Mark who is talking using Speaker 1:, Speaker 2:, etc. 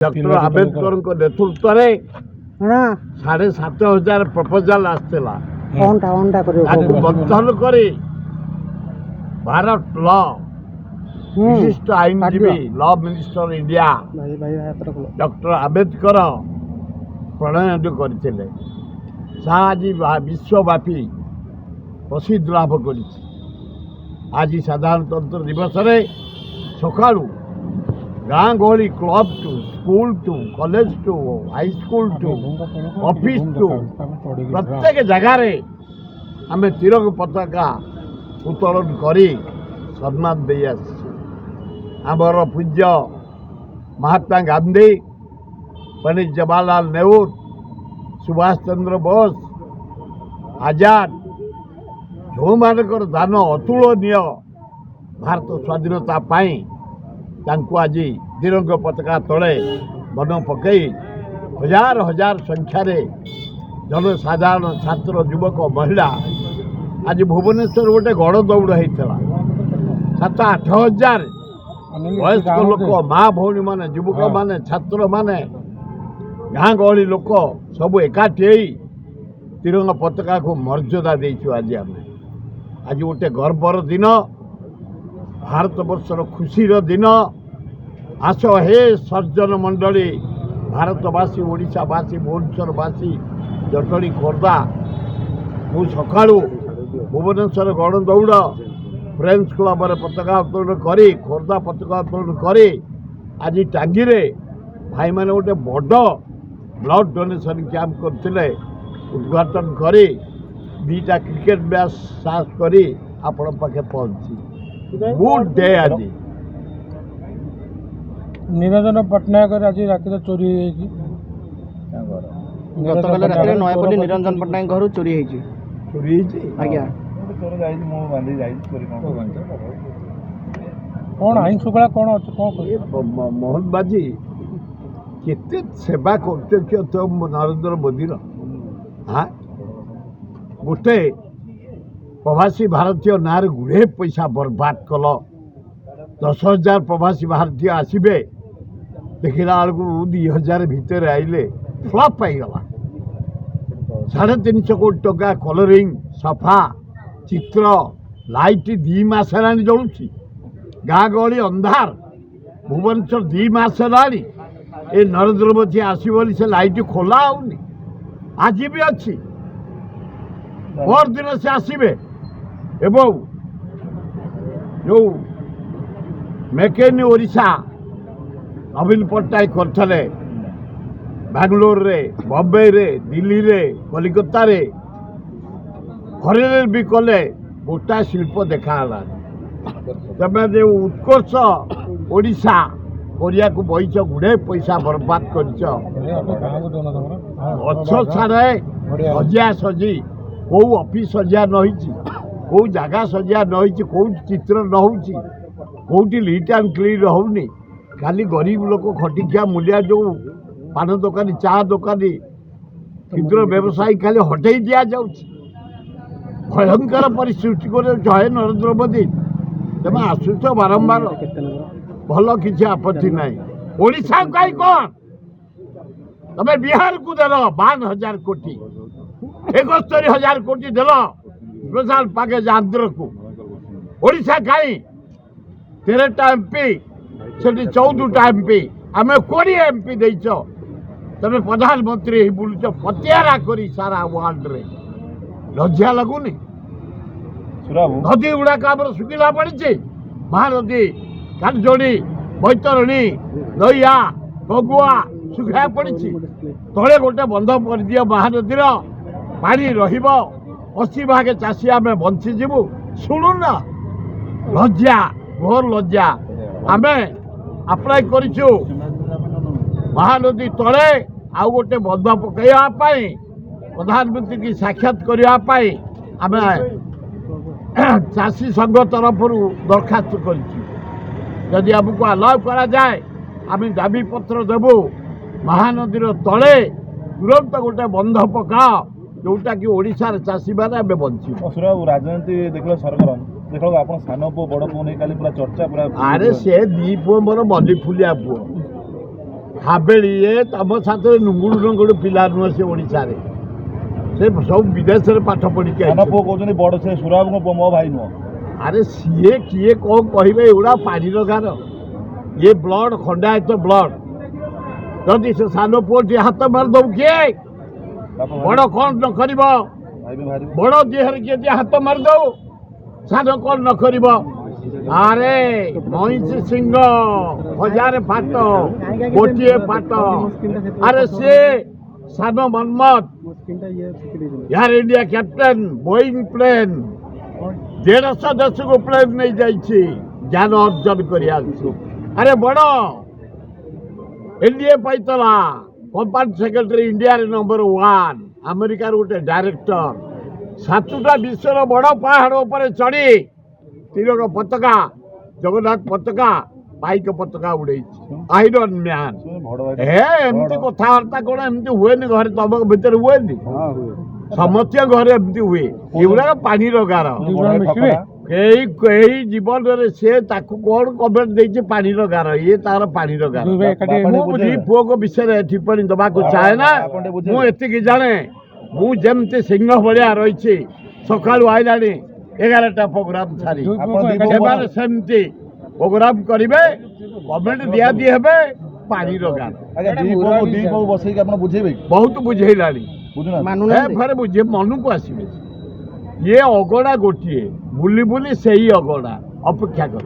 Speaker 1: Doctor Ambedkar नेतृत्व में 7,500 proposal आसला मंथन कर भारत लॉ विशिष्ट आईनजीवी law minister India doctor Ambedkar प्रणयन करते आज विश्वव्यापी प्रसिद्ध लाभ कर आज साधारणतंत्र दिवस रे सका गाँ गहली club to school to college to high school to office to प्रत्येक जगार आम तिरंगा पताका उत्तोलन करी सम्मान दे आमर पूज्य महात्मा गांधी पंडित जवाहरलाल नेहरू सुभाष चंद्र बोस आजाद जो मानकर दान अतुलनीय भारत स्वाधीनता पाई तांको आज तिरंगा पताका तले बन पकई हजार हजार संख्यार जनसाधारण छात्र युवक महिला आज भुवनेश्वर गोटे गण दौड़ होता 7-8 हजार वयस्क लोक माँ भौणी माने युवक माने छात्र माने गाँ गहली लोक सब एकाठी तिरंगा पताका को मर्यादा देचु आज आम आज गोटे गर्वर दिन भारत वर्षर खुशीर दिन आस हे सर्जन मंडली भारतवासी ओडिशावासी भुवनेश्वरवासी जटणी खोर्धा मु सका भुवनेश्वर गण दौड़ फ्रेंड्स क्लब पताका उत्तोलन कर खोर्धा पताका उत्तोलन कर आज टांगी भाई मैंने गोटे बड़ ब्लड डोनेशन कैंप करते उद्घाटन कर 2टा क्रिकेट मैच साहस कर आपण पाखे पहुंची गुड डे आज
Speaker 2: निरंजन पट्टनायक आज राति चोरी
Speaker 3: गतकाल राति नयापल्ली निरंजन पट्टनायक घर चोरी आज्ञा
Speaker 2: कौन आईन शुक्ला कौन अच्छे कौन
Speaker 1: मोहन बाजी केते सेवा कर नरेंद्र मोदी हाँ गोटे प्रवासी भारतीय नार गुड़े पैसा बर्बाद कल 10,000 प्रवासी भारतीय आसबे देखला बेलू 2,000 भितर आइले फ्लप गला 350 कोटी टका कलरिंग सफा चित्र लाइट 2 मास जलुची गाँ गहली अंधार भुवनेश्वर 2 मास ए नरेंद्र मोदी आसो से लाइट खोला होनी आज भी अच्छी पर दिन से आसबे एवं जो मेक इन ओडिशा नवीन पट्टनायक करते बेंगलोर रे बम्बे रे दिल्ली रे कलिकता रे हरे भी कले गोटा शिल्प देखाला तमें जो उत्कर्ष ओडिशा कोरिया को बहीच गुड़े पैसा बर्बाद कर छाड़े सजिया सजी कौ ऑफिस सजिया नही कौ जगह सजिया नही कौ चित्र नौची कौटी लीट एंड क्लीन होनी खाली गरीब लोक खटिकिया मूलिया जो पान दुकानी चा दुकानी क्षुद्र व्यवसायी खाली हटई दि जाऊँ भयंकर परिस्थिति कर नरेंद्र मोदी तेज आसुच बारंबार भल किसी आपत्ति ना ओडिशा कहीं कौन तमें बिहार को देल 52,000 कोटी 71,000 कोटी देल स्पेशल पैकेज आंध्र को ओडिशा कहीं 13टा एमपी से 14टा एमपी आम 20 एमपी देच तमें प्रधानमंत्री बुलुच फतियारा करी सारा वर्ल्ड रे लज्जा लगुनि नदी गुड़ाक आम सुखिला पड़ी महानदी कांजोड़ी बैतरणी नईया गगुआ सुखा पड़ी तले गोटे बंध कर दियो महानदीर पानी रही भागे चाषी आम बंचीजु शुणु ना लज्जा घोर लज्जा आम अप्लाई करूँ महानदी तले आउ गोटे बंध पकड़ापी प्रधानमंत्री की साक्षात करने आम चाषी संघ तरफ दरखास्त करी आमको अलाउ करा जाए आम दाबी पत्र देबू महानदीर तले तुरंत गोटे बंध पका जोटा कि ओडिशार चाषी मैंने बंची
Speaker 4: राजनीति देख सरगरम देख आप सान पु बड़ पु नहीं काली पूरा चर्चा पूरा
Speaker 1: अरे से दी पु मोर मल्ली फुलिया पु ହାବେଳି ଏ ତମ ସାଥିରେ ନୁଙ୍ଗୁଡୁ ନୁଙ୍ଗୁଡୁ ପିଲା ନୁହଁ ସେ ଓଡ଼ିଶାରେ ସେ ସବୁ ବିଦେଶରେ ପାଠ ପଢ଼ିକି
Speaker 4: ସାନ
Speaker 1: ଆସିଛନ୍ତି।
Speaker 4: ପୁଅ କହୁଛନ୍ତି ବଡ଼ ସେ ସୁରାବଙ୍କ ପୁଅ ମୋ ଭାଇ ନୁହଁ।
Speaker 1: ଆରେ ସିଏ କିଏ କ'ଣ କହିବେ ଏଗୁଡ଼ା ପାଣିର ଗାର ଇଏ ବ୍ଲଡ଼ ଖଣ୍ଡାୟତ ବ୍ଲଡ଼ ଯଦି ସେ ସାନ ପୁଅଟି ହାତ ମାରିଦେବୁ କିଏ
Speaker 4: ବାପ
Speaker 1: ବଡ଼ କ'ଣ ନ କରିବ
Speaker 4: ଭାଇ ବି ବାହାରିବ।
Speaker 1: ବଡ଼ ଦେହରେ କିଏ ଯେ ହାତ ମାରିଦେଉ ସାନ କ'ଣ ନ କରିବ ଆରେ ମଇଁଷି ସିଂହ ହଜାରେ ଫାଟ ଗୋଟିଏ ଫାଟ ଆରେ ସିଏ ସାନ Manmath air India captain Boeing plane 150 ଦେଶକୁ ପ୍ଲେନ୍ ନେଇଯାଇଛି ଜ୍ଞାନ ଅର୍ଜନ କରିବାକୁ ଆରେ ବଡ଼ ଏନ୍ଡିଏ ପାଇଥିଲା କମ୍ପାନୀ ସେକ୍ରେଟାରୀ ଇଣ୍ଡିଆରେ ନମ୍ବର 1 ଆମେରିକାର ଗୋଟେ ଡାଇରେକ୍ଟର 7ଟା ବିଶ୍ୱର ବଡ଼ ପାହାଡ଼ ଉପରେ ଚଢ଼ି ତିରଙ୍ଗ ପତାକା ଜଗନ୍ନାଥ ପତାକା ପାଇକ ପତାକା ଉଡ଼େଇଛି ଆଇରନ୍ ମ୍ୟାନ୍
Speaker 4: ସେ ବଡ଼ ଭାଇ
Speaker 1: ହେ ଏମିତି କଥାବାର୍ତ୍ତା କ'ଣ ଏମିତି ହୁଏନି ଘରେ ତମ ଭିତରେ ହୁଏନି ସମସ୍ତ ଘରେ ଏମିତି ହୁଏ ଏଗୁଡ଼ାକ ପାଣିର ଗାର
Speaker 2: ଦୁଇ ଜଣ ମିଶିବେ
Speaker 1: କେହି ଜୀବନରେ ସେ ତାକୁ କ'ଣ କମେଣ୍ଟ ଦେଇଛି ପାଣିର ଗାର ଇଏ ତାର ପାଣିର ଗାର
Speaker 2: ଦୁଇ ଭାଇ ଏକାଠି
Speaker 4: ବାପା
Speaker 1: ମୁଁ ଦି ପୁଅଙ୍କ ବିଷୟରେ ଟିପ୍ପଣୀ ଦେବାକୁ ଚାହେଁ ନା ମୁଁ ଏତିକି ଜାଣେ ମୁଁ ଯେମିତି ସିଂହ ଭଳିଆ ରହିଛି ସକାଳୁ ଆଇଲାଣି 11ଟା ପ୍ରୋଗ୍ରାମ ଛାଡ଼ି
Speaker 2: ଦୁଇ
Speaker 4: ଆପଣ
Speaker 2: ପୁଅକୁ
Speaker 4: ଦି
Speaker 2: ଏକାଠି
Speaker 1: ସେମାନେ ସେମିତି ପ୍ରୋଗ୍ରାମ କରିବେ କମେଣ୍ଟ ଦିଆଦି ହେବେ ପାଣିର ଗାର
Speaker 4: ଆଜ୍ଞା ଦି ପୁଅକୁ ବସେଇକି ଆପଣ ବୁଝେଇବେ କି?
Speaker 1: ବହୁତ ବୁଝେଇଲାଣି
Speaker 4: ବୁଝୁନାହାନ୍ତି
Speaker 3: ମାନୁନାହାନ୍ତି
Speaker 1: ଫେରେ ବୁଝେ ମନକୁ ଆସିବେ ଇଏ ଅଗଣା ଗୋଟିଏ ବୁଲି ବୁଲି ସେଇ ଅଗଣା ଅପେକ୍ଷା କର